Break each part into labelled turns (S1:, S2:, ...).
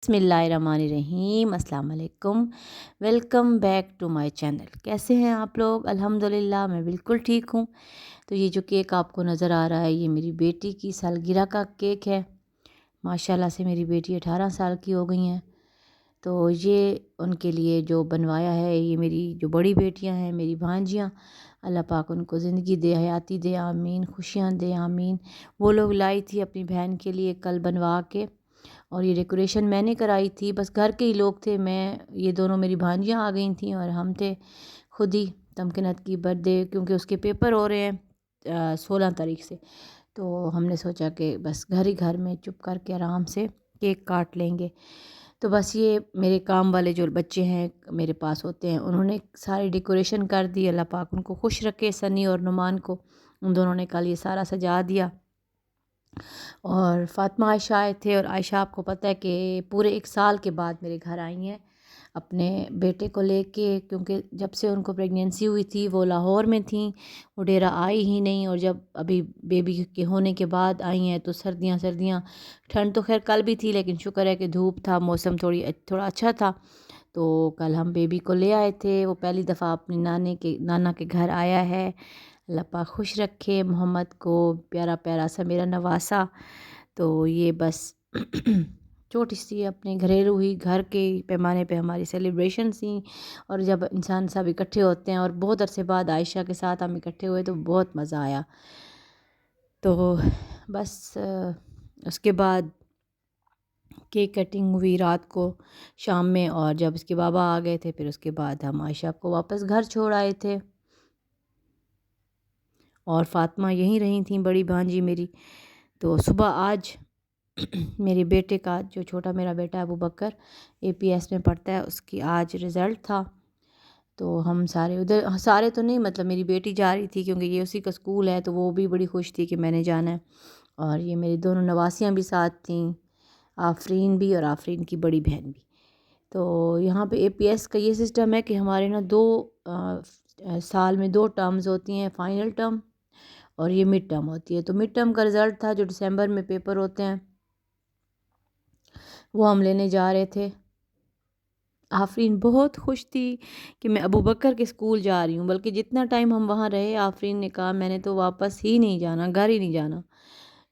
S1: बिस्मिल्लाहिर्रहमानिर्रहीम। अस्सलाम वालेकुम। Welcome back to my channel. कैसे हैं आप लोग? अल्हम्दुलिल्लाह मैं बिल्कुल ठीक हूँ। तो ये जो केक आपको नज़र आ रहा है, ये मेरी बेटी की सालगिरह का केक है। माशाल्लाह से मेरी बेटी 18 साल की हो गई हैं। तो ये उनके लिए जो बनवाया है, ये मेरी जो बड़ी बेटियां हैं, मेरी भांजियां, अल्लाह पाक उनको ज़िंदगी दे, हयाती दे, आमीन। खुशियां दे, आमीन। वो लोग लाई थी अपनी बहन के लिए कल बनवा के, और ये डेकोरेशन मैंने कराई थी। बस घर के ही लोग थे, मैं, ये दोनों मेरी भांजियां आ गई थी और हम थे खुद ही। तमकिनत की बर्थडे, क्योंकि उसके पेपर हो रहे हैं 16 तारीख से, तो हमने सोचा कि बस घर ही घर में चुप करके आराम से केक काट लेंगे। तो बस ये मेरे काम वाले जो बच्चे हैं मेरे पास होते हैं, उन्होंने सारी डेकोरेशन कर दी। अल्लाह पाक उनको खुश रखे, सनी और नुमान को। उन दोनों ने कल ये सारा सजा दिया। और फ़ातिमा आयशा आए थे, और आयशा आपको पता है कि पूरे 1 साल के बाद मेरे घर आई हैं अपने बेटे को लेके, क्योंकि जब से उनको प्रेगनेंसी हुई थी वो लाहौर में थी, वो डेरा आई ही नहीं। और जब अभी बेबी के होने के बाद आई हैं तो सर्दियाँ सर्दियाँ, ठंड तो खैर कल भी थी, लेकिन शुक्र है कि धूप था, मौसम थोड़ा अच्छा था। तो कल हम बेबी को ले आए थे। वो पहली दफ़ा अपने नाना के घर आया है। अल्लाह पाक खुश रखे मोहम्मद को, प्यारा प्यारा सा मेरा नवासा। तो ये बस छोटी सी अपने घरेलू ही घर के पैमाने पे हमारी सेलिब्रेशन थी। और जब इंसान सब इकट्ठे होते हैं, और बहुत अरसे बाद आयशा के साथ हम इकट्ठे हुए, तो बहुत मज़ा आया। तो बस उसके बाद केक कटिंग हुई रात को, शाम में, और जब उसके बाबा आ गए थे, फिर उसके बाद हम आयशा को वापस घर छोड़ आए थे। और फ़ातिमा यहीं रही थी, बड़ी भांजी मेरी। तो सुबह आज मेरे बेटे का, जो छोटा मेरा बेटा है अबू बकर, एपीएस में पढ़ता है, उसकी आज रिज़ल्ट था। तो हम सारे उधर, सारे तो नहीं, मतलब मेरी बेटी जा रही थी क्योंकि ये उसी का स्कूल है, तो वो भी बड़ी खुश थी कि मैंने जाना है। और ये मेरी दोनों नवासियाँ भी साथ थीं, आफरीन भी और आफरीन की बड़ी बहन भी। तो यहाँ पे एपीएस का ये सिस्टम है कि हमारे ना साल में 2 टर्म्स होती हैं, फ़ाइनल टर्म और ये मिड टर्म होती है। तो मिड टर्म का रिज़ल्ट था, जो दिसंबर में पेपर होते हैं, वो हम लेने जा रहे थे। आफरीन बहुत खुश थी कि मैं अबू बकर के स्कूल जा रही हूँ, बल्कि जितना टाइम हम वहाँ रहे, आफरीन ने कहा मैंने तो वापस ही नहीं जाना, घर ही नहीं जाना,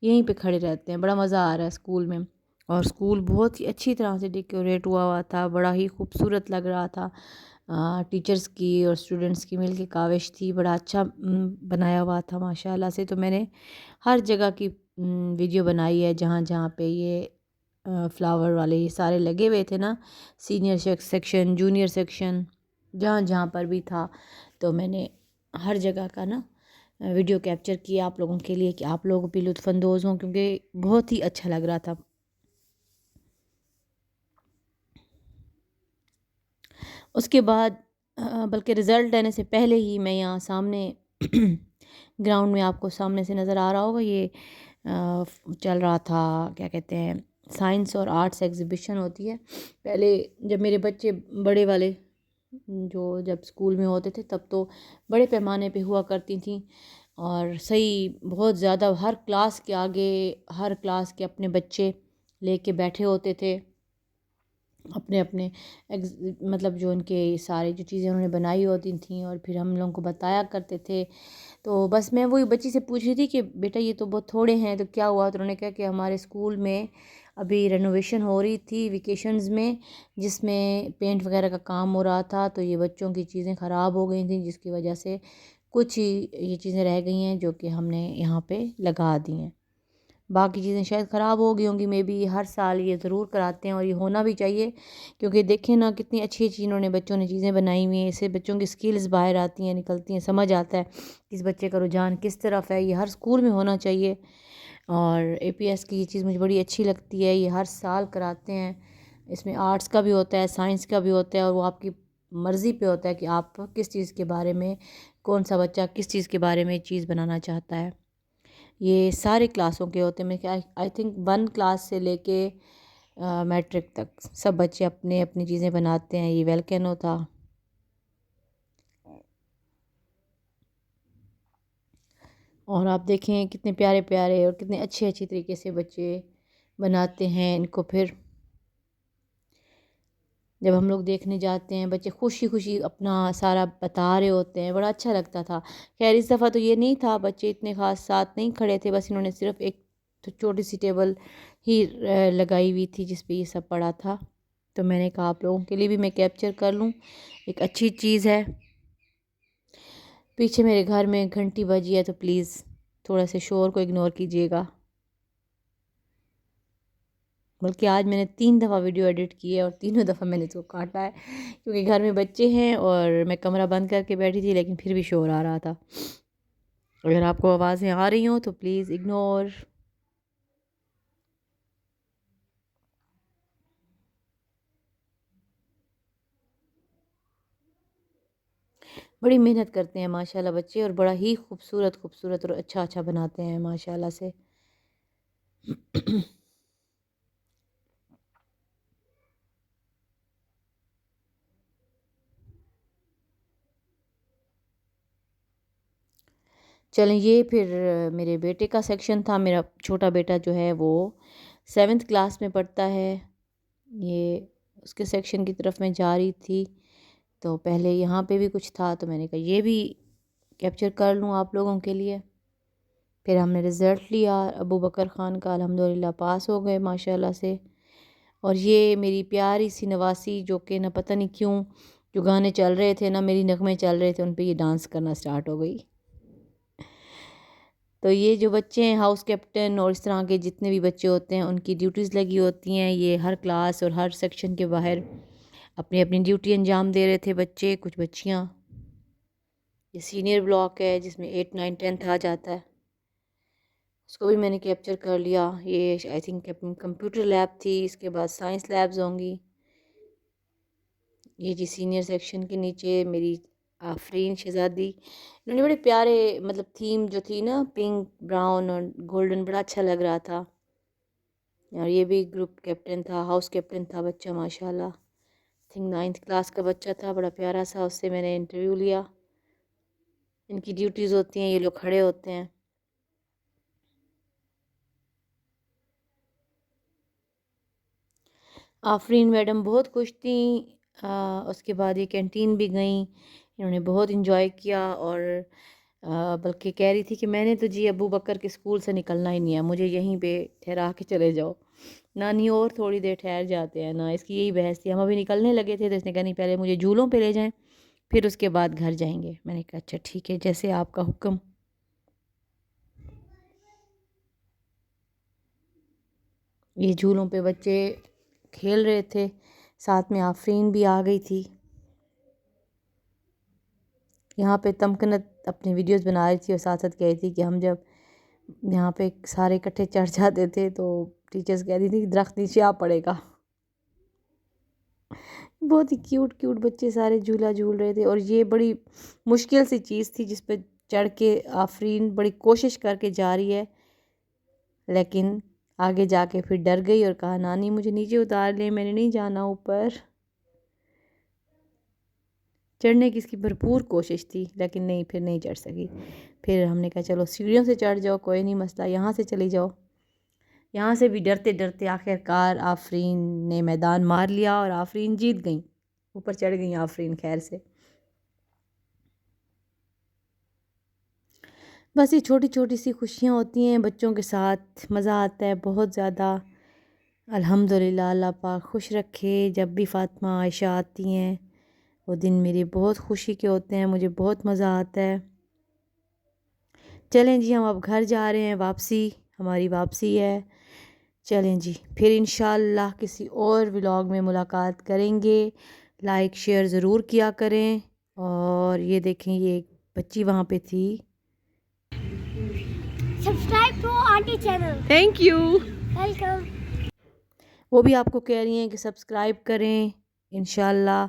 S1: यहीं पे खड़े रहते हैं, बड़ा मज़ा आ रहा है स्कूल में। और स्कूल बहुत ही अच्छी तरह से डेकोरेट हुआ हुआ था, बड़ा ही खूबसूरत लग रहा था। टीचर्स की और स्टूडेंट्स की मिल के काविश थी, बड़ा अच्छा बनाया हुआ था माशाल्लाह से। तो मैंने हर जगह की वीडियो बनाई है, जहाँ जहाँ पे ये फ्लावर वाले ये सारे लगे हुए थे ना, सीनियर सेक्शन, जूनियर सेक्शन, जहाँ जहाँ पर भी था, तो मैंने हर जगह का ना वीडियो कैप्चर किया आप लोगों के लिए, कि आप लोग भी लुत्फ़अंदोज़ हों, क्योंकि बहुत ही अच्छा लग रहा था। उसके बाद बल्कि रिज़ल्ट देने से पहले ही मैं यहाँ सामने ग्राउंड में, आपको सामने से नज़र आ रहा होगा, ये चल रहा था, क्या कहते हैं, साइंस और आर्ट्स एग्ज़िबिशन होती है। पहले जब मेरे बच्चे बड़े वाले जो जब स्कूल में होते थे, तब तो बड़े पैमाने पे हुआ करती थी, और सही बहुत ज़्यादा, हर क्लास के आगे हर क्लास के अपने बच्चे लेके बैठे होते थे, अपने अपने मतलब जो उनके सारी जो चीज़ें उन्होंने बनाई होती थी, और फिर हम लोगों को बताया करते थे। तो बस मैं वही बच्ची से पूछ रही थी कि बेटा ये तो बहुत थोड़े हैं, तो क्या हुआ? तो उन्होंने कहा कि हमारे स्कूल में अभी रेनोवेशन हो रही थी वेकेशंस में, जिसमें पेंट वगैरह का काम हो रहा था, तो ये बच्चों की चीज़ें ख़राब हो गई थी, जिसकी वजह से कुछ ही ये चीज़ें रह गई हैं, जो कि हमने यहाँ पे लगा दी हैं। बाकी चीज़ें शायद ख़राब हो गई होंगी, मे बी। हर साल ये ज़रूर कराते हैं, और ये होना भी चाहिए, क्योंकि देखें ना कितनी अच्छी अच्छी इन्होंने बच्चों ने चीज़ें बनाई हुई हैं। इससे बच्चों की स्किल्स बाहर आती हैं, निकलती हैं, समझ आता है किस बच्चे का रुझान किस तरफ है। ये हर स्कूल में होना चाहिए। और एपीएस की ये चीज़ मुझे बड़ी अच्छी लगती है, ये हर साल कराते हैं। इसमें आर्ट्स का भी होता है, साइंस का भी होता है, और वो आपकी मर्ज़ी पे होता है कि आप किस चीज़ के बारे में, कौन सा बच्चा किस चीज़ के बारे में चीज़ बनाना चाहता है। ये सारे क्लासों के होते हैं, मैं क्या, आई थिंक 1 क्लास से लेके मैट्रिक तक सब बच्चे अपने अपनी चीज़ें बनाते हैं। ये वेलकैनो था। और आप देखें कितने प्यारे प्यारे और कितने अच्छे अच्छी तरीके से बच्चे बनाते हैं इनको। फिर جب ہم لوگ دیکھنے جاتے ہیں بچے خوشی خوشی اپنا سارا بتا رہے ہوتے ہیں، بڑا اچھا لگتا تھا۔ خیر اس دفعہ تو یہ نہیں تھا، بچے اتنے خاص ساتھ نہیں کھڑے تھے، بس انہوں نے صرف ایک چھوٹی سی ٹیبل ہی لگائی ہوئی تھی جس پہ یہ سب پڑا تھا، تو میں نے کہا آپ لوگوں کے لیے بھی میں کیپچر کر لوں، ایک اچھی چیز ہے۔ پیچھے میرے گھر میں گھنٹی بجی ہے تو پلیز تھوڑا سے شور کو اگنور کیجیے گا، بلکہ آج میں نے 3 دفعہ ویڈیو ایڈٹ کی ہے اور تینوں دفعہ میں نے اس کو کاٹا ہے، کیونکہ گھر میں بچے ہیں اور میں کمرہ بند کر کے بیٹھی تھی لیکن پھر بھی شور آ رہا تھا۔ اگر آپ کو آوازیں آ رہی ہوں تو پلیز اگنور۔ بڑی محنت کرتے ہیں ماشاءاللہ بچے، اور بڑا ہی خوبصورت خوبصورت اور اچھا اچھا بناتے ہیں ماشاءاللہ سے۔ چلیں، یہ پھر میرے بیٹے کا سیکشن تھا۔ میرا چھوٹا بیٹا جو ہے وہ 7th کلاس میں پڑھتا ہے، یہ اس کے سیکشن کی طرف میں جا رہی تھی، تو پہلے یہاں پہ بھی کچھ تھا تو میں نے کہا یہ بھی کیپچر کر لوں آپ لوگوں کے لیے۔ پھر ہم نے رزلٹ لیا ابو بکر خان کا، الحمدللہ پاس ہو گئے ماشاءاللہ سے۔ اور یہ میری پیاری سی نواسی جو کہ نہ پتہ نہیں کیوں جو گانے چل رہے تھے نہ میری نغمے چل رہے تھے، ان پہ یہ ڈانس کرنا سٹارٹ ہو گئی۔ تو یہ جو بچے ہیں ہاؤس کیپٹن اور اس طرح کے جتنے بھی بچے ہوتے ہیں ان کی ڈیوٹیز لگی ہوتی ہیں، یہ ہر کلاس اور ہر سیکشن کے باہر اپنی اپنی ڈیوٹی انجام دے رہے تھے بچے، کچھ بچیاں۔ یہ سینئر بلاک ہے جس میں 8 9 10 آ جاتا ہے، اس کو بھی میں نے کیپچر کر لیا۔ یہ آئی تھنک کمپیوٹر لیب تھی، اس کے بعد سائنس لیبز ہوں گی۔ یہ جی سینئر سیکشن کے نیچے میری آفرین شہزادی، انہوں نے بڑے پیارے مطلب تھیم جو تھی نا پنک براؤن اور گولڈن، بڑا اچھا لگ رہا تھا۔ اور یہ بھی گروپ کیپٹن تھا، ہاؤس کیپٹن تھا بچہ ماشاءاللہ، تھنک 9th کلاس کا بچہ تھا، بڑا پیارا سا۔ اس سے میں نے انٹرویو لیا۔ ان کی ڈیوٹیز ہوتی ہیں، یہ لوگ کھڑے ہوتے ہیں۔ آفرین میڈم بہت خوش تھیں، اس کے بعد یہ کینٹین بھی گئیں، انہوں نے بہت انجوائے کیا، اور بلکہ کہہ رہی تھی کہ میں نے تو جی ابو بکر کے اسکول سے نکلنا ہی نہیں ہے، مجھے یہیں پہ ٹھہرا کے چلے جاؤ، نانی اور تھوڑی دیر ٹھہر جاتے ہیں نا، اس کی یہی بحث تھی۔ ہم ابھی نکلنے لگے تھے تو اس نے کہا نہیں پہلے مجھے جھولوں پہ لے جائیں پھر اس کے بعد گھر جائیں گے۔ میں نے کہا اچھا ٹھیک ہے، جیسے آپ کا حکم۔ یہ جھولوں پہ بچے کھیل رہے تھے، ساتھ میں آفرین بھی آ گئی تھی۔ یہاں پہ تمکنت اپنی ویڈیوز بنا رہی تھی اور ساتھ ساتھ کہہ رہی تھی کہ ہم جب یہاں پہ سارے اکٹھے چڑھ جاتے تھے تو ٹیچرز کہہ رہی تھی کہ درخت نیچے آ پڑے گا۔ بہت ہی کیوٹ کیوٹ بچے سارے جھولا جھول رہے تھے، اور یہ بڑی مشکل سی چیز تھی جس پہ چڑھ کے آفرین بڑی کوشش کر کے جا رہی ہے، لیکن آگے جا کے پھر ڈر گئی اور کہا نانی مجھے نیچے اتار لیں، میں نے نہیں جانا اوپر۔ چڑھنے کی اس کی بھرپور کوشش تھی لیکن نہیں، پھر نہیں چڑھ سکی۔ پھر ہم نے کہا چلو سیڑھیوں سے چڑھ جاؤ، کوئی نہیں مسئلہ، یہاں سے چلی جاؤ۔ یہاں سے بھی ڈرتے ڈرتے آخر کار آفرین نے میدان مار لیا اور آفرین جیت گئیں، اوپر چڑھ گئیں آفرین خیر سے۔ بس یہ چھوٹی چھوٹی سی خوشیاں ہوتی ہیں بچوں کے ساتھ، مزہ آتا ہے بہت زیادہ۔ الحمدللہ اللہ پاک خوش رکھے، جب بھی فاطمہ عائشہ آتی ہیں وہ دن میری بہت خوشی کے ہوتے ہیں، مجھے بہت مزہ آتا ہے۔ چلیں جی ہم اب گھر جا رہے ہیں، واپسی ہماری واپسی ہے۔ چلیں جی پھر انشاءاللہ کسی اور ولاگ میں ملاقات کریں گے۔ لائک شیئر ضرور کیا کریں، اور یہ دیکھیں یہ ایک بچی وہاں پہ تھی،
S2: subscribe to aunty channel,
S1: thank you,
S2: welcome.
S1: وہ بھی آپ کو کہہ رہی ہیں کہ سبسکرائب کریں۔ انشاءاللہ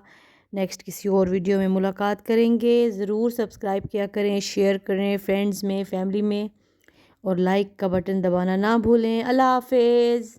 S1: نیکسٹ کسی اور ویڈیو میں ملاقات کریں گے، ضرور سبسکرائب کیا کریں، شیئر کریں فرینڈز میں، فیملی میں، اور لائک کا بٹن دبانا نہ بھولیں۔ اللہ حافظ۔